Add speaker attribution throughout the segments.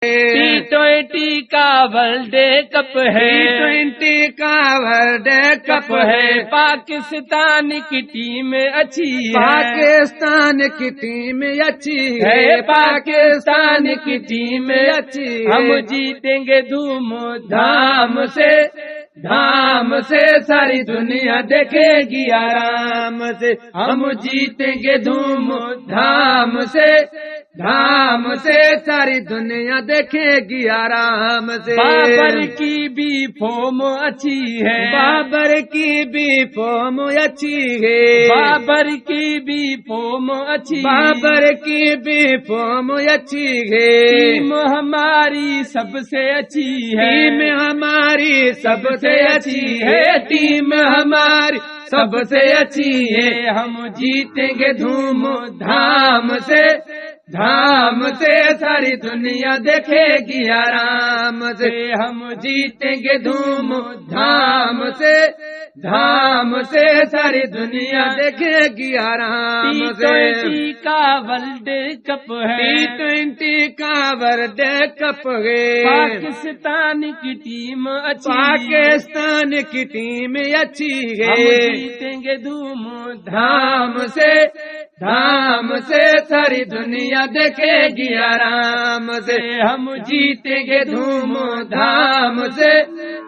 Speaker 1: T20 کا world cup ہے،
Speaker 2: T20 کا ورلڈ کپ ہے،
Speaker 1: پاکستان کی ٹیم اچھی ہے،
Speaker 2: پاکستان کی ٹیم اچھی ہے، پاکستان کی ٹیم اچھی ہے،
Speaker 1: ہم جیتیں گے دھوم دھام سے،
Speaker 2: دھام سے ساری دنیا دیکھے گی آرام سے، ہم جیتیں گے دھوم دھام سے، دھام سے ساری دنیا دیکھے گی آرام سے۔
Speaker 1: بابر کی بھی فارم اچھی ہے،
Speaker 2: بابر کی بھی فارم اچھی ہے،
Speaker 1: بابر کی بھی فارم اچھی،
Speaker 2: بابر کی بھی فارم اچھی ہے،
Speaker 1: ٹیم ہماری سب سے اچھی ہے،
Speaker 2: ٹیم ہماری سب سے اچھی ہے، ٹیم ہماری سب سے اچھی ہے، ہم جیتیں گے دھوم دھام سے، دھام سے ساری دنیا دیکھے گی آرام سے، ہم جیتیں گے دھوم دھام سے، دھام سے ساری دنیا دیکھے گی آرام سے۔
Speaker 1: T20 کا ورلڈ کپ ہے،
Speaker 2: T20 کا ورلڈ کپ ہے،
Speaker 1: پاکستان کی ٹیم اچھی،
Speaker 2: پاکستان کی ٹیم اچھی ہے،
Speaker 1: ہم جیتیں گے دھوم
Speaker 2: دھام سے، دھام سے ساری دنیا دیکھے گی آرام سے، ہم جیتیں گے دھوم دھام سے،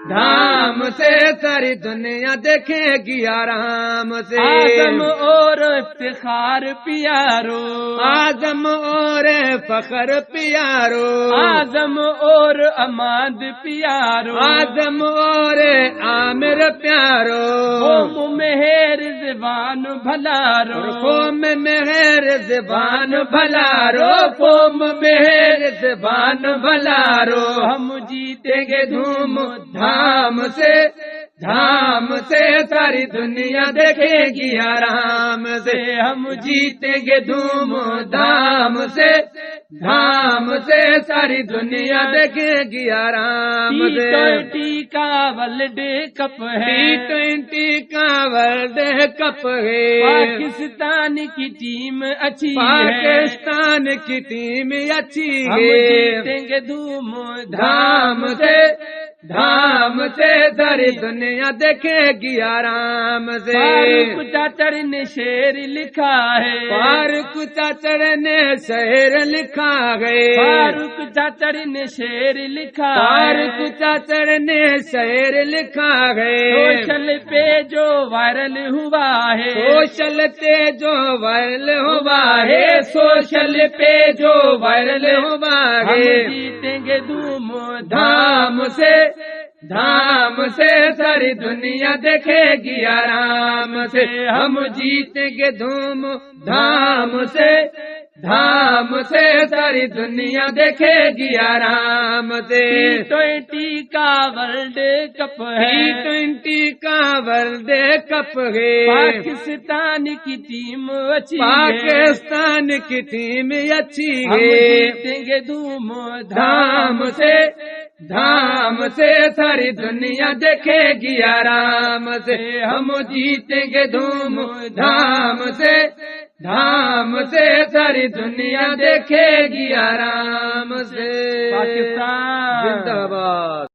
Speaker 2: دھام سے ساری دنیا دیکھے گی آرام سے۔
Speaker 1: اعظم اور افتخار پیارو،
Speaker 2: اعظم اور فخر پیارو،
Speaker 1: اعظم اور اماد پیارو،
Speaker 2: اعظم اور عامر پیارو،
Speaker 1: قوم مہر زبان بھلارو،
Speaker 2: قوم مہر زبان بھلارو، قوم مہر زبان بھلارو، ہم جیتیں گے دھوم دھام سے، دھام سے ساری دنیا دیکھے گی آرام سے، ہم جیتیں گے دھوم دھام سے، دھام سے ساری دنیا دیکھے گی آرام سے۔
Speaker 1: T20 کا ورلڈ کپ ہے،
Speaker 2: T20 کا ورلڈ کپ ہے،
Speaker 1: پاکستان کی ٹیم اچھی ہے،
Speaker 2: پاکستان کی ٹیم اچھی
Speaker 1: ہم
Speaker 2: ہے،
Speaker 1: جیتیں گے دھوم
Speaker 2: دھام سے، دھام سے ساری دنیا دیکھے گی آرام سے۔
Speaker 1: فاروق چاچڑ نے شعر لکھا ہے،
Speaker 2: فاروق چاچڑ نے شعر لکھا ہے،
Speaker 1: فاروق چاچڑ نے شعر لکھا ہے،
Speaker 2: فاروق چاچڑ نے شعر لکھا ہے،
Speaker 1: سوشل پہ جو وائرل ہوا ہے،
Speaker 2: سوشل پہ جو وائرل ہوا ہے، سوشل پہ جو وائرل ہوا
Speaker 1: ہم
Speaker 2: ہے،
Speaker 1: جیتیں گے دھوم
Speaker 2: دھام سے، دھام سے ساری دنیا دیکھے گی آرام سے، ہم جیتیں گے دھوم دھام سے، دھام سے ساری دنیا دیکھے گی آرام سے۔
Speaker 1: T20 کا ورلڈ کپ ہے،
Speaker 2: T20 کا ورلڈ کپ ہے،
Speaker 1: پاکستان کی ٹیم اچھی ہے،
Speaker 2: پاکستان کی ٹیم اچھی
Speaker 1: ہم
Speaker 2: ہے،
Speaker 1: جیتیں گے دھوم
Speaker 2: دھام سے، دھام سے ساری دنیا دیکھے گی آرام سے، ہم جیتیں گے دھوم دھام سے، دھام سے ساری دنیا دیکھے گی آرام سے۔
Speaker 1: پاکستان
Speaker 2: زندہ باد۔